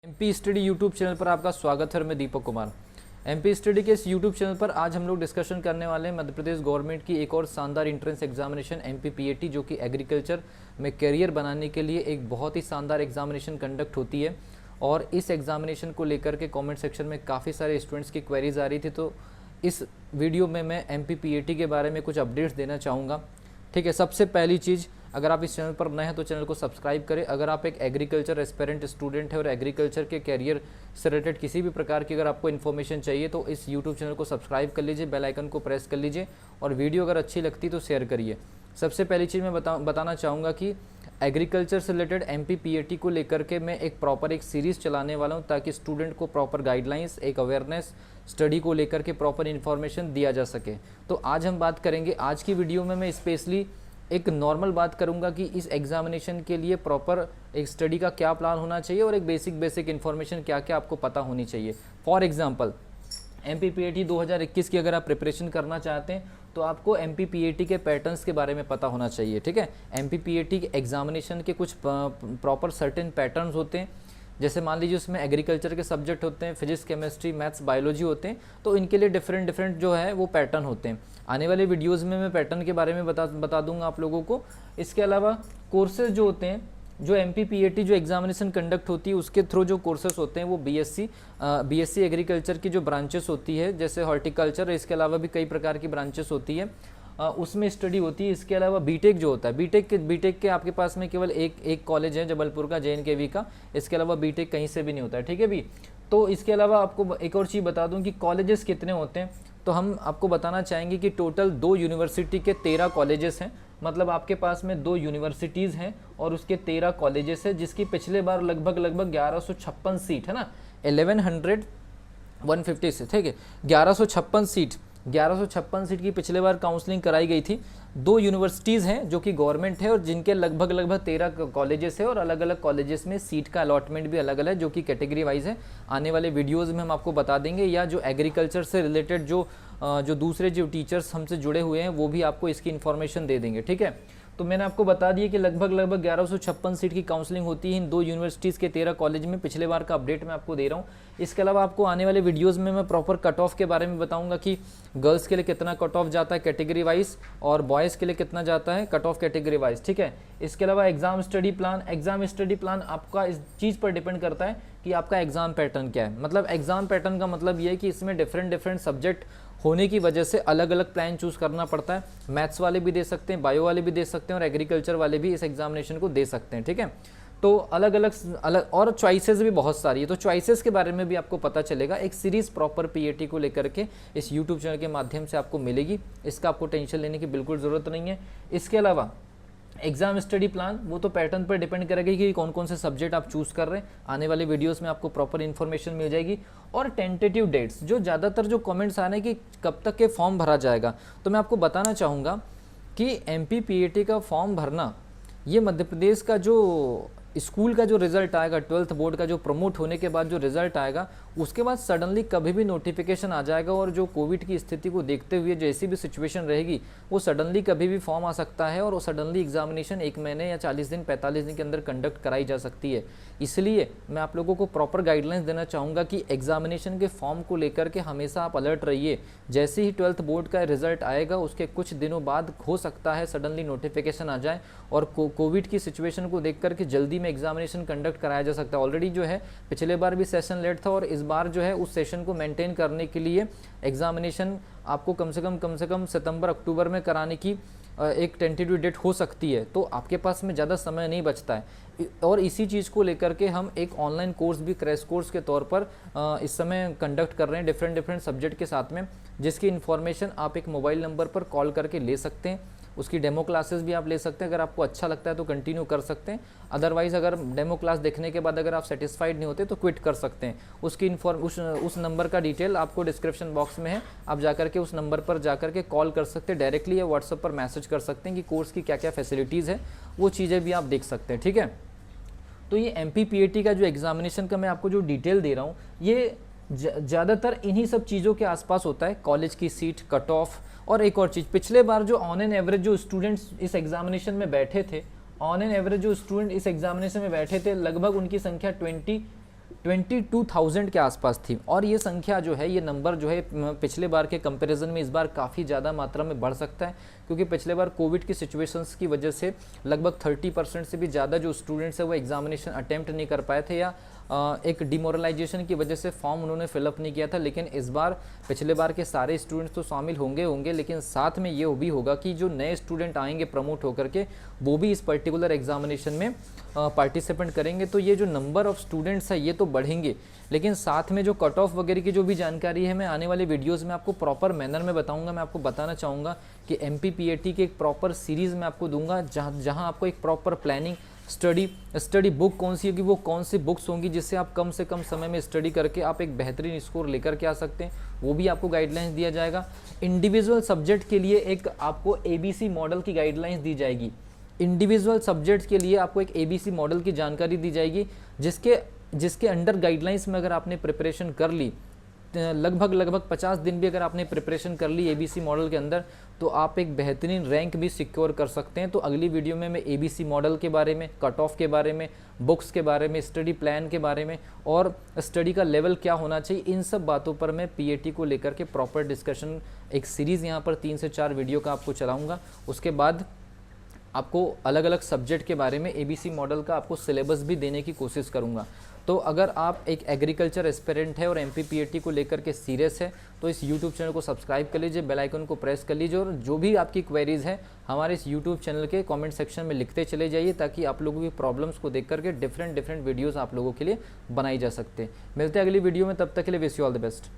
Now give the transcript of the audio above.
MP study YouTube channel पर आपका स्वागत है और मैं दीपक कुमार। एमपी स्टडी के इस यूट्यूब चैनल पर आज हम लोग डिस्कशन करने वाले हैं मध्य प्रदेश गवर्नमेंट की एक और शानदार एंट्रेंस एग्जामिनेशन एमपीपीएटी, जो कि एग्रीकल्चर में करियर बनाने के लिए एक बहुत ही शानदार एग्जामिनेशन कंडक्ट होती है। और इस एग्जामिनेशन को लेकर के कॉमेंट सेक्शन में काफ़ी सारे स्टूडेंट्स की क्वेरीज आ रही थी, तो इस वीडियो में मैं एमपीपीएटी के बारे में कुछ अपडेट्स देना चाहूँगा। ठीक है, सबसे पहली चीज़, अगर आप इस चैनल पर नए हैं तो चैनल को सब्सक्राइब करें। अगर आप एक एग्रीकल्चर एस्पिरेंट स्टूडेंट है और एग्रीकल्चर के कैरियर से रिलेटेड किसी भी प्रकार की अगर आपको इन्फॉर्मेशन चाहिए तो इस यूट्यूब चैनल को सब्सक्राइब कर लीजिए, बेल आइकन को प्रेस कर लीजिए और वीडियो अगर अच्छी लगती तो शेयर करिए। सबसे पहली चीज़ मैं बताना चाहूँगा कि एग्रीकल्चर से रिलेटेड एमपीपीएटी को लेकर के मैं एक सीरीज़ चलाने वाला हूँ, ताकि स्टूडेंट को प्रॉपर गाइडलाइंस, एक अवेयरनेस, स्टडी को लेकर के प्रॉपर इन्फॉर्मेशन दिया जा सके। तो आज हम बात करेंगे, आज की वीडियो में मैं स्पेशली एक नॉर्मल बात करूंगा कि इस एग्जामिनेशन के लिए प्रॉपर एक स्टडी का क्या प्लान होना चाहिए और एक बेसिक इन्फॉर्मेशन क्या क्या आपको पता होनी चाहिए। फॉर एग्जांपल, एमपीपीएटी 2021 की अगर आप प्रिपरेशन करना चाहते हैं तो आपको एमपीपीएटी के पैटर्न्स के बारे में पता होना चाहिए। ठीक है, एमपीपीएटी के एग्जामिनेशन के कुछ प्रॉपर सर्टेन पैटर्न्स होते हैं। जैसे मान लीजिए उसमें एग्रीकल्चर के सब्जेक्ट होते हैं, फिजिक्स, केमिस्ट्री, मैथ्स, बायोलॉजी होते हैं, तो इनके लिए डिफरेंट जो है वो पैटर्न होते हैं। आने वाले वीडियोस में मैं पैटर्न के बारे में बता दूंगा आप लोगों को। इसके अलावा कोर्सेज जो होते हैं, जो एमपीपीएटी जो एग्जामिनेशन कंडक्ट होती है उसके थ्रू जो कोर्सेज होते हैं वो बीएससी एग्रीकल्चर की जो ब्रांचेस होती है, जैसे हॉर्टिकल्चर, इसके अलावा भी कई प्रकार की ब्रांचेस होती है, उसमें स्टडी होती है। इसके अलावा बीटेक जो होता है, बीटेक के आपके पास में केवल एक कॉलेज है जबलपुर का, JNKV का। इसके अलावा बीटेक कहीं से भी नहीं होता है। ठीक है भी। तो इसके अलावा आपको एक और चीज़ बता दूं कि कॉलेजेस कितने होते हैं, तो हम आपको बताना चाहेंगे कि टोटल 2 यूनिवर्सिटी के 13 कॉलेजेस हैं। मतलब आपके पास में 2 यूनिवर्सिटीज़ हैं और उसके 13 कॉलेजेस हैं, जिसकी पिछले बार लगभग 1156 सीट है ना, 150 से, ठीक है, 1156 सीट की पिछले बार काउंसलिंग कराई गई थी। 2 यूनिवर्सिटीज़ हैं जो कि गवर्नमेंट है और जिनके लगभग 13 कॉलेजेस है और अलग अलग कॉलेजेस में सीट का अलॉटमेंट भी अलग अलग है, जो कि कैटेगरी वाइज है। आने वाले वीडियोस में हम आपको बता देंगे, या जो एग्रीकल्चर से रिलेटेड जो दूसरे जो टीचर्स हमसे जुड़े हुए हैं वो भी आपको इसकी इन्फॉर्मेशन दे देंगे। ठीक है, तो मैंने आपको बता दिया कि लगभग 1156 सीट की काउंसलिंग होती है इन 2 यूनिवर्सिटीज़ के 13 कॉलेज में। पिछले बार का अपडेट मैं आपको दे रहा हूँ। इसके अलावा आपको आने वाले वीडियोस में मैं प्रॉपर कट ऑफ के बारे में बताऊंगा कि गर्ल्स के लिए कितना कट ऑफ जाता है कैटेगरी वाइज और बॉयज़ के लिए कितना जाता है कट ऑफ कैटेगरी वाइज। ठीक है, इसके अलावा एग्जाम स्टडी प्लान आपका इस चीज़ पर डिपेंड करता है कि आपका एग्जाम पैटर्न क्या है। मतलब एग्जाम पैटर्न का मतलब ये है कि इसमें डिफरेंट सब्जेक्ट होने की वजह से अलग अलग प्लान चूज़ करना पड़ता है। मैथ्स वाले भी दे सकते हैं, बायो वाले भी दे सकते हैं और एग्रीकल्चर वाले भी इस एग्जामिनेशन को दे सकते हैं। ठीक है, तो अलग अलग और चॉइसेस भी बहुत सारी है, तो चॉइसेस के बारे में भी आपको पता चलेगा। एक सीरीज़ प्रॉपर पीएटी को लेकर के इस यूट्यूब चैनल के माध्यम से आपको मिलेगी, इसका आपको टेंशन लेने की बिल्कुल ज़रूरत नहीं है। इसके अलावा एग्जाम स्टडी प्लान वो तो पैटर्न पर डिपेंड करेगा कि कौन कौन से सब्जेक्ट आप चूज़ कर रहे हैं। आने वाले वीडियोस में आपको प्रॉपर इन्फॉर्मेशन मिल जाएगी। और टेंटेटिव डेट्स, जो ज़्यादातर जो कमेंट्स आ रहे हैं कि कब तक के फॉर्म भरा जाएगा, तो मैं आपको बताना चाहूँगा कि एमपीपीएटी का फॉर्म भरना, ये मध्य प्रदेश का जो स्कूल का जो रिज़ल्ट आएगा, 12th बोर्ड का जो प्रमोट होने के बाद जो रिज़ल्ट आएगा, उसके बाद सडनली कभी भी नोटिफिकेशन आ जाएगा। और जो कोविड की स्थिति को देखते हुए जैसी भी सिचुएशन रहेगी, वो सडनली कभी भी फॉर्म आ सकता है और वो सडनली एग्जामिनेशन 1 महीने या 40 दिन 45 दिन के अंदर कंडक्ट कराई जा सकती है। इसलिए मैं आप लोगों को प्रॉपर गाइडलाइंस देना चाहूँगा कि एग्जामिनेशन के फॉर्म को लेकर के हमेशा आप अलर्ट रहिए। जैसे ही 12th बोर्ड का रिजल्ट आएगा उसके कुछ दिनों बाद हो सकता है सडनली नोटिफिकेशन आ जाए और कोविड की सिचुएशन को देख करके जल्दी में एग्जामिनेशन कंडक्ट कराया जा सकता है। ऑलरेडी जो है पिछले बार भी सेशन लेट था और इस बार जो है उस सेशन को मेंटेन करने के लिए एग्जामिनेशन आपको कम से कम सितंबर अक्टूबर में कराने की एक टेंटेटिव डेट हो सकती है। तो आपके पास में ज़्यादा समय नहीं बचता है और इसी चीज़ को लेकर के हम एक ऑनलाइन कोर्स भी क्रैश कोर्स के तौर पर इस समय कंडक्ट कर रहे हैं डिफरेंट सब्जेक्ट के साथ में, जिसकी इन्फॉर्मेशन आप एक मोबाइल नंबर पर कॉल करके ले सकते हैं। उसकी डेमो क्लासेस भी आप ले सकते हैं। अगर आपको अच्छा लगता है तो कंटिन्यू कर सकते हैं, अदरवाइज़ अगर डेमो क्लास देखने के बाद अगर आप सेटिस्फाइड नहीं होते तो क्विट कर सकते हैं। उसकी उस नंबर का डिटेल आपको डिस्क्रिप्शन बॉक्स में है, आप जाकर के उस नंबर पर जाकर के कॉल कर सकते हैं डायरेक्टली, या व्हाट्सएप पर मैसेज कर सकते हैं कि कोर्स की क्या क्या फैसिलिटीज़ है, वो चीज़ें भी आप देख सकते हैं। ठीक है, तो ये एमपीपीएटी का जो एग्जामिनेशन का मैं आपको जो डिटेल दे रहा हूँ, ये ज़्यादातर इन्हीं सब चीज़ों के आसपास होता है। कॉलेज की सीट, कट ऑफ, और एक और चीज़, पिछले बार जो ऑन एन एवरेज जो स्टूडेंट्स इस एग्जामिनेशन में बैठे थे, ऑन एन एवरेज जो स्टूडेंट इस एग्जामिनेशन में बैठे थे, लगभग उनकी संख्या 22,000 के आसपास थी। और ये संख्या जो है, ये नंबर जो है पिछले बार के कंपैरिजन में इस बार काफ़ी ज़्यादा मात्रा में बढ़ सकता है, क्योंकि पिछले बार कोविड की सिचुएशंस की वजह से लगभग 30% से भी ज़्यादा जो स्टूडेंट्स है वो एग्जामिनेशन अटेम्प्ट नहीं कर पाए थे, या एक डिमोरलाइजेशन की वजह से फॉर्म उन्होंने फिलअप नहीं किया था। लेकिन इस बार पिछले बार के सारे स्टूडेंट्स तो शामिल होंगे, लेकिन साथ में ये भी होगा कि जो नए स्टूडेंट आएंगे प्रमोट होकर के, वो भी इस पर्टिकुलर एग्जामिनेशन में पार्टिसिपेंट करेंगे। तो ये जो नंबर ऑफ स्टूडेंट्स है ये तो बढ़ेंगे, लेकिन साथ में जो कट ऑफ वगैरह की जो भी जानकारी है मैं आने वाले वीडियोज़ में आपको प्रॉपर मैनर में बताऊँगा। मैं आपको बताना चाहूँगा कि MPPAT की एक प्रॉपर सीरीज़ मैं आपको दूंगा, जहाँ आपको एक प्रॉपर प्लानिंग, स्टडी बुक कौन सी होगी, वो कौन सी बुक्स होंगी जिससे आप कम से कम समय में स्टडी करके आप एक बेहतरीन स्कोर लेकर के आ सकते हैं, वो भी आपको गाइडलाइंस दिया जाएगा। इंडिविजुअल सब्जेक्ट के लिए एक आपको ABC मॉडल की गाइडलाइंस दी जाएगी। इंडिविजुअल सब्जेक्ट के लिए आपको एक ABC मॉडल की जानकारी दी जाएगी, जिसके अंडर गाइडलाइंस में अगर आपने प्रिपरेशन कर ली, लगभग 50 दिन भी अगर आपने प्रिपरेशन कर ली ABC मॉडल के अंदर, तो आप एक बेहतरीन रैंक भी सिक्योर कर सकते हैं। तो अगली वीडियो में मैं ABC मॉडल के बारे में, कट ऑफ के बारे में, बुक्स के बारे में, स्टडी प्लान के बारे में और स्टडी का लेवल क्या होना चाहिए, इन सब बातों पर मैं PAT को लेकर के प्रॉपर डिस्कशन, एक सीरीज़ यहाँ पर 3 से 4 वीडियो का आपको चलाऊँगा। उसके बाद आपको अलग अलग सब्जेक्ट के बारे में ABC मॉडल का आपको सिलेबस भी देने की कोशिश करूँगा। तो अगर आप एक एग्रीकल्चर एस्पिरेंट है और MPPAT को लेकर के सीरियस है, तो इस YouTube चैनल को सब्सक्राइब कर लीजिए, बेल आइकन को प्रेस कर लीजिए, और जो भी आपकी क्वेरीज़ है हमारे इस YouTube चैनल के कमेंट सेक्शन में लिखते चले जाइए, ताकि आप लोगों की प्रॉब्लम्स को देख करके डिफरेंट वीडियोज़ आप लोगों के लिए बनाई जा सकते हैं। मिलते हैं अगली वीडियो में, तब तक के लिए wish you all the best.